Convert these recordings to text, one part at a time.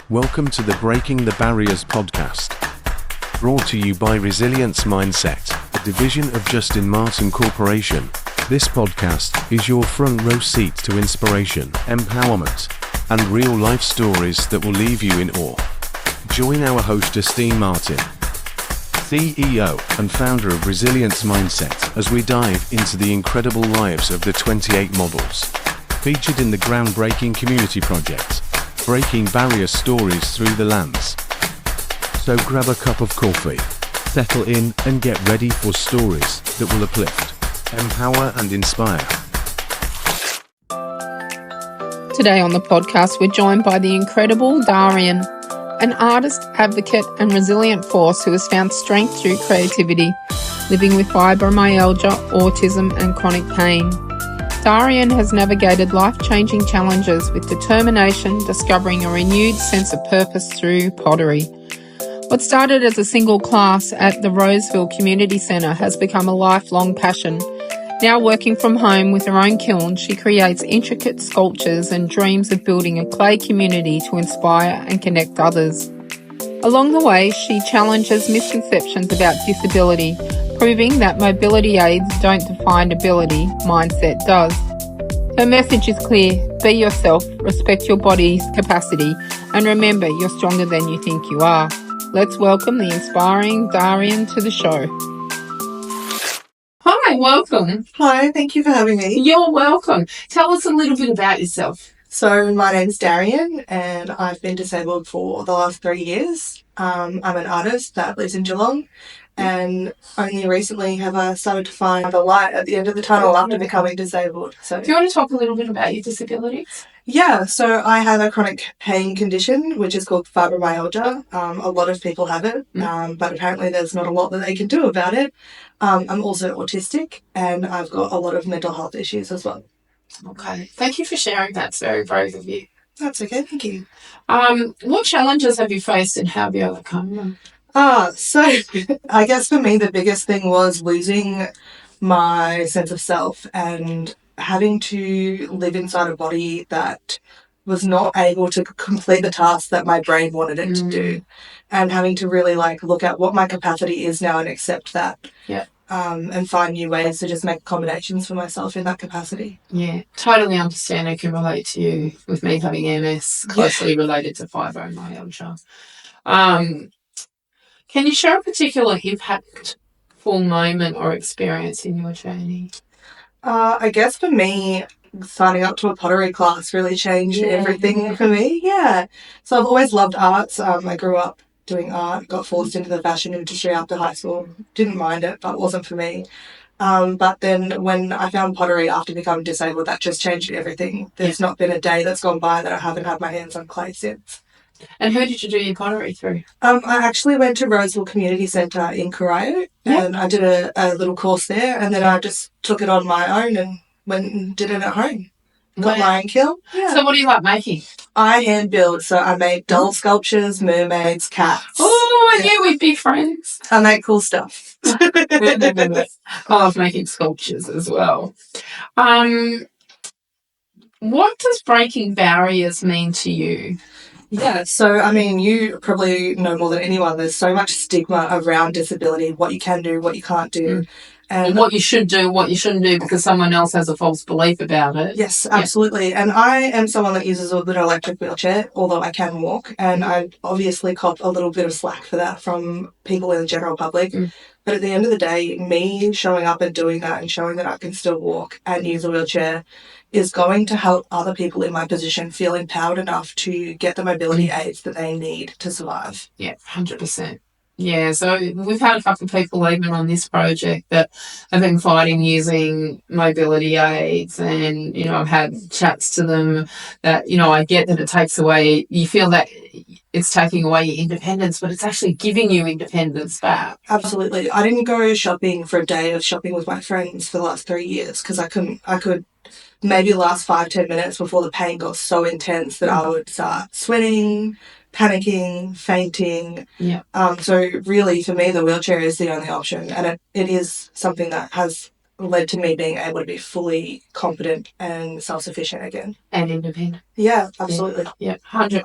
Welcome to the Breaking the Barriers podcast, brought to you by Resilience Mindset, a division of Justin Martin Corporation. This podcast is your front row seat to inspiration, empowerment, and real-life stories that will leave you in awe. Join our host Justine Martin, CEO and founder of Resilience Mindset, as we dive into the incredible lives of the 28 models featured in the groundbreaking community project, Breaking Barrier Stories Through the Lens. So grab a cup of coffee, settle in, and get ready for stories that will uplift, empower, and inspire. Today on the podcast, we're joined by the incredible Darihan, an artist, advocate, and resilient force who has found strength through creativity, living with fibromyalgia, autism, and chronic pain. Darihan has navigated life-changing challenges with determination, discovering a renewed sense of purpose through pottery. What started as a single class at the Roseville Community Centre has become a lifelong passion. Now working from home with her own kiln, she creates intricate sculptures and dreams of building a clay community to inspire and connect others. Along the way, she challenges misconceptions about disability, proving that mobility aids don't define ability, mindset does. Her message is clear: be yourself, respect your body's capacity, and remember you're stronger than you think you are. Let's welcome the inspiring Darihan to the show. Hi, welcome. Hi, thank you for having me. You're welcome. Tell us a little bit about yourself. So my name's Darihan and I've been disabled for the last 3 years. I'm an artist that lives in Geelong, and only recently have I started to find the light at the end of the tunnel after becoming disabled. So, Do you want to talk a little bit about your disabilities? yeah, so I have a chronic pain condition which is called fibromyalgia. A lot of people have it, but apparently there's not a lot that they can do about it. I'm also autistic and I've got a lot of mental health issues as well. Okay. Thank you for sharing that. It's very brave of you. That's okay, thank you. What challenges have you faced and how have you overcome them? So I guess for me the biggest thing was losing my sense of self and having to live inside a body that was not able to complete the tasks that my brain wanted it to do, and having to really look at what my capacity is now and accept that. Yeah. And find new ways to just make accommodations for myself in that capacity. Yeah, totally understand. I can relate to you with me having MS, closely related to fibromyalgia. Can you share a particular impactful moment or experience in your journey? I guess for me, signing up to a pottery class really changed everything for me. Yeah. So I've always loved arts. I grew up doing art, got forced into the fashion industry after high school. Didn't mind it, but it wasn't for me. But then when I found pottery after becoming disabled, that just changed everything. There's not been a day that's gone by that I haven't had my hands on clay since. And who did you do your pottery through? I actually went to Roseville Community Centre in Corio, and I did a little course there, and then I just took it on my own and went and did it at home. Got my own kiln. Yeah. So what do you like making? I hand build, so I make doll sculptures, mermaids, cats. Oh, I knew we'd be friends. I make cool stuff. I love making sculptures as well. What does breaking barriers mean to you? Yeah, so I mean, you probably know more than anyone, there's so much stigma around disability, what you can do, what you can't do. And what you should do, what you shouldn't do, because someone else has a false belief about it. Yes, absolutely. And I am someone that uses an electric wheelchair, although I can walk, and I obviously cop a little bit of slack for that from people in the general public. But at the end of the day, me showing up and doing that and showing that I can still walk and use a wheelchair is going to help other people in my position feel empowered enough to get the mobility aids that they need to survive. Yeah, 100%. Yeah, so we've had a couple of people even on this project that have been fighting using mobility aids, and, I've had chats to them that, I get that it takes away, you feel that it's taking away your independence, but it's actually giving you independence back. Absolutely. I didn't go shopping for a day of shopping with my friends for the last 3 years because I could maybe last 5-10 minutes before the pain got so intense that I would start sweating, panicking, fainting. Yeah. So really, for me, the wheelchair is the only option, and it is something that has led to me being able to be fully competent and self-sufficient again. And independent. Yeah, absolutely. Yeah, 100.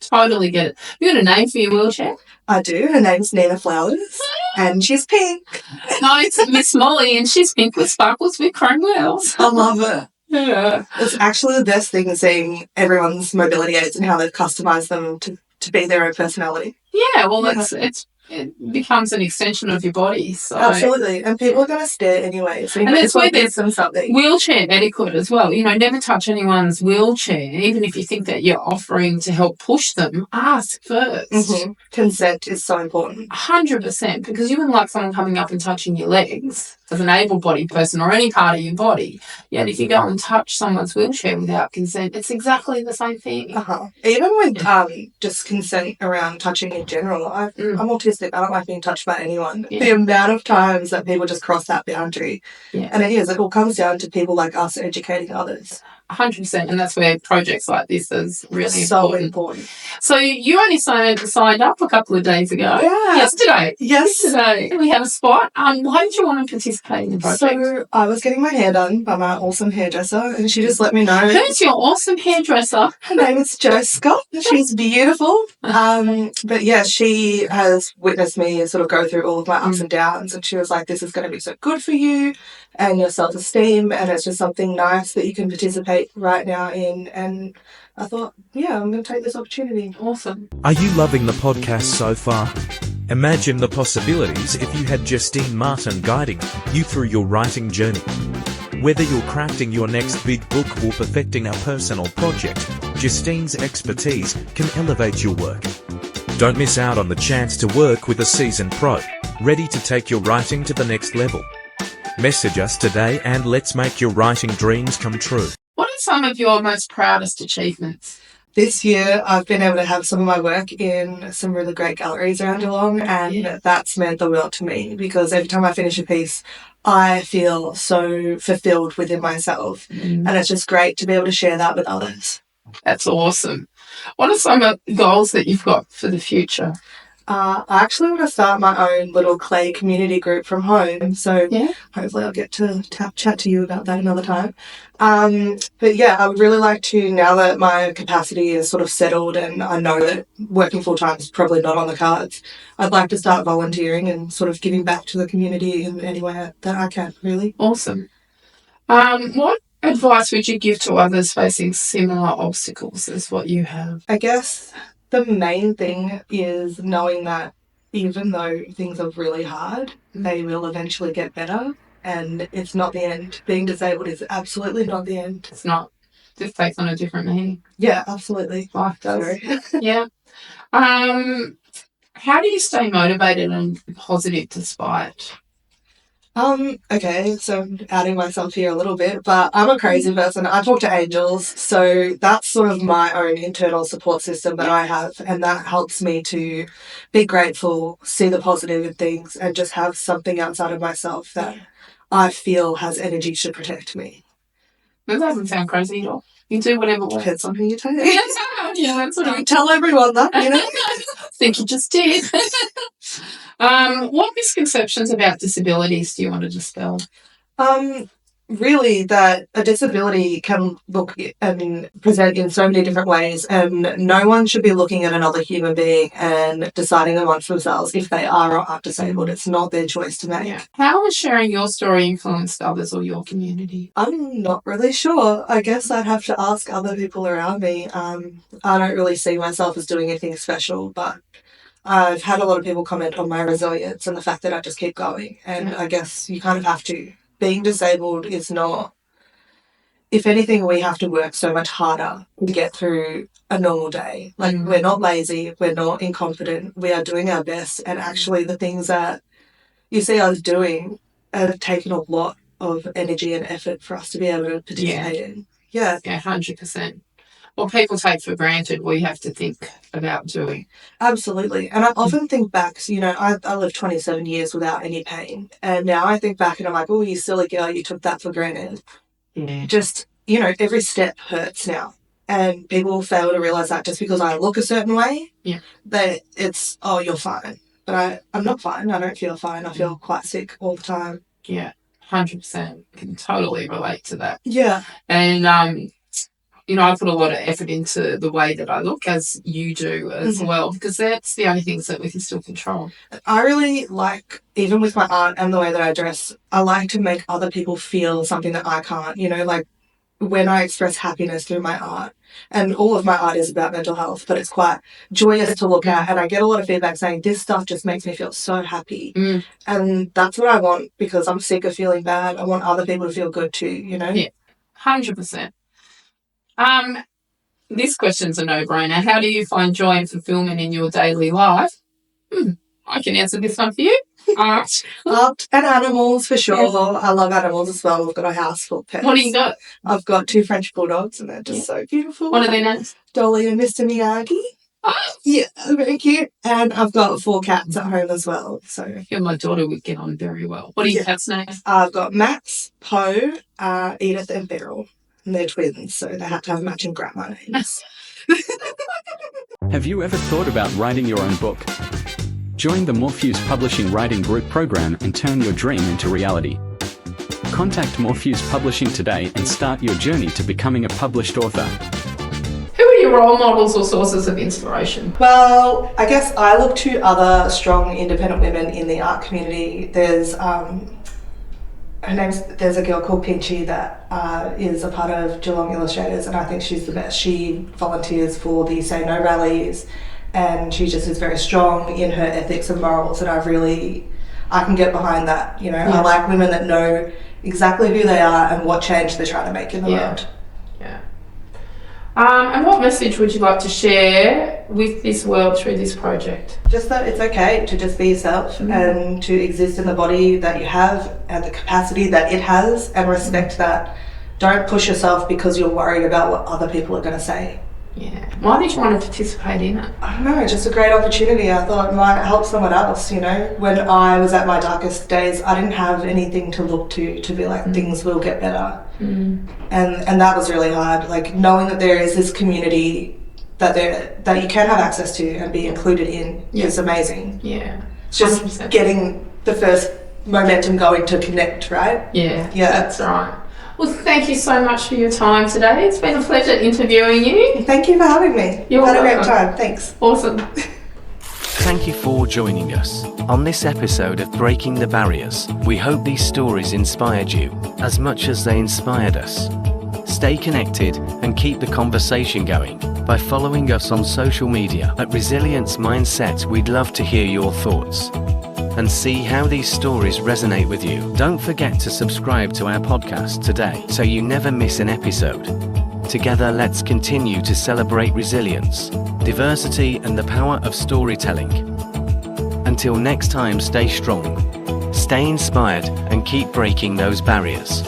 Totally get it. You got a name for your wheelchair? I do. Her name's Nina Flowers, and she's pink. No, it's Miss Molly, and she's pink with sparkles with chrome wheels. I love it. Yeah. It's actually the best thing seeing everyone's mobility aids and how they've customised them to be their own personality. Yeah, well, it becomes an extension of your body. So. Absolutely. And people are going to stare anyway. So and that's where there's something. Wheelchair etiquette as well. Never touch anyone's wheelchair, even if you think that you're offering to help push them. Ask first. Mm-hmm. Consent is so important. 100%, because you wouldn't like someone coming up and touching your legs as an able-bodied person or any part of your body. Yet if you go and touch someone's wheelchair without consent, it's exactly the same thing. Even with just consent around touching in general, I'm autistic. I don't like being touched by anyone. Yeah. The amount of times that people just cross that boundary. Yeah. And it all comes down to people like us educating others. 100%, and that's where projects like this is really so important. So you only signed up a couple of days ago. Yeah. Yesterday. We have a spot. Why did you want to participate in the project? So I was getting my hair done by my awesome hairdresser, and she just let me know. Who's your awesome hairdresser? Her name is Jo Scott. She's beautiful. But yeah, she has witnessed me sort of go through all of my ups and downs, and she was like, this is going to be so good for you and your self-esteem, and it's just something nice that you can participate right now in. And I thought, yeah, I'm going to take this opportunity. Awesome. Are you loving the podcast so far? Imagine the possibilities if you had Justine Martin guiding you through your writing journey. Whether you're crafting your next big book or perfecting a personal project, Justine's expertise can elevate your work. Don't miss out on the chance to work with a seasoned pro, ready to take your writing to the next level. Message us today and let's make your writing dreams come true. What are some of your most proudest achievements? This year, I've been able to have some of my work in some really great galleries around Geelong, and that's meant the world to me, because every time I finish a piece, I feel so fulfilled within myself, and it's just great to be able to share that with others. That's awesome. What are some of the goals that you've got for the future? I actually want to start my own little clay community group from home, so hopefully I'll get to chat to you about that another time. But yeah, I would really like to, now that my capacity is sort of settled and I know that working full-time is probably not on the cards, I'd like to start volunteering and sort of giving back to the community in any way that I can, really. Awesome. What advice would you give to others facing similar obstacles as what you have? I guess the main thing is knowing that even though things are really hard, they will eventually get better, and it's not the end. Being disabled is absolutely not the end. It's not. Just takes on a different meaning. Yeah, absolutely. Life does. Yeah. How do you stay motivated and positive despite? Okay, so I'm outing myself here a little bit, but I'm a crazy person. I talk to angels, so that's sort of my own internal support system that I have, and that helps me to be grateful, see the positive in things, and just have something outside of myself that I feel has energy to protect me. That doesn't sound crazy at all. You do whatever works. Depends on who you take. Yeah, that's what I tell everyone that, you know. I think you just did. What misconceptions about disabilities do you want to dispel? Really, that a disability can look and present in so many different ways, and no one should be looking at another human being and deciding amongst themselves if they are or aren't disabled. It's not their choice to make. Yeah. How has sharing your story influenced others or your community? I'm not really sure. I guess I'd have to ask other people around me. I don't really see myself as doing anything special, but I've had a lot of people comment on my resilience and the fact that I just keep going, and I guess you kind of have to. Being disabled is not, if anything, we have to work so much harder to get through a normal day. Like, we're not lazy, we're not incompetent, we are doing our best, and actually the things that you see us doing have taken a lot of energy and effort for us to be able to participate in. Yeah. Yeah, 100%. What people take for granted, we have to think about doing. Absolutely. And I often think back, so, I lived 27 years without any pain. And now I think back and I'm like, oh, you silly girl, you took that for granted. Yeah. Just, every step hurts now. And people fail to realise that just because I look a certain way, that it's, oh, you're fine. But I'm not fine. I don't feel fine. I feel quite sick all the time. Yeah, 100%. Can totally relate to that. Yeah. And I put a lot of effort into the way that I look, as you do as well, because that's the only things that we can still control. I really like, even with my art and the way that I dress, I like to make other people feel something that I can't, like when I express happiness through my art, and all of my art is about mental health, but it's quite joyous to look at, and I get a lot of feedback saying this stuff just makes me feel so happy. And that's what I want, because I'm sick of feeling bad. I want other people to feel good too, Yeah, 100%. This question's a no-brainer. How do you find joy and fulfillment in your daily life? I can answer this one for you. Art. Art and animals, for sure. I love animals as well. We've got a house full of pets. What do you got? I've got 2 French bulldogs, and they're just so beautiful. What are their names? Dolly and Mr. Miyagi. Yeah, very cute. And I've got 4 cats at home as well. So My daughter would get on very well. What are your cats' names? I've got Max, Poe, Edith, and Beryl. And they're twins, so they have to have matching grandma names. Have you ever thought about writing your own book? Join the Morpheus Publishing Writing Group program and turn your dream into reality. Contact Morpheus Publishing today and start your journey to becoming a published author. Who are your role models or sources of inspiration? Well, I guess I look to other strong, independent women in the art community. There's there's a girl called Pinchy that is a part of Geelong Illustrators, and I think she's the best. She volunteers for the Say No rallies, and she just is very strong in her ethics and morals, and I can get behind that. I like women that know exactly who they are and what change they're trying to make in the world. Yeah. And what message would you like to share with this world through this project? Just that it's okay to just be yourself and to exist in the body that you have and the capacity that it has, and respect that. Don't push yourself because you're worried about what other people are going to say. Yeah. Why did you want to participate in it? I don't know, just a great opportunity. I thought it might help someone else, When I was at my darkest days, I didn't have anything to look to be like, things will get better. And that was really hard. Like, knowing that there is this community that you can have access to and be included in is amazing. Yeah. It's just 100%. getting the first momentum going to connect, right? Yeah, that's right. Well, thank you so much for your time today. It's been a pleasure interviewing you. Thank you for having me. You're Had welcome. a great time. Thanks. Awesome. Thank you for joining us on this episode of Breaking the Barriers. We hope these stories inspired you as much as they inspired us. Stay connected and keep the conversation going by following us on social media at Resilience Mindset. We'd love to hear your thoughts and see how these stories resonate with you. Don't forget to subscribe to our podcast today so you never miss an episode. Together, let's continue to celebrate resilience, diversity, and the power of storytelling. Until next time, stay strong, stay inspired, and keep breaking those barriers.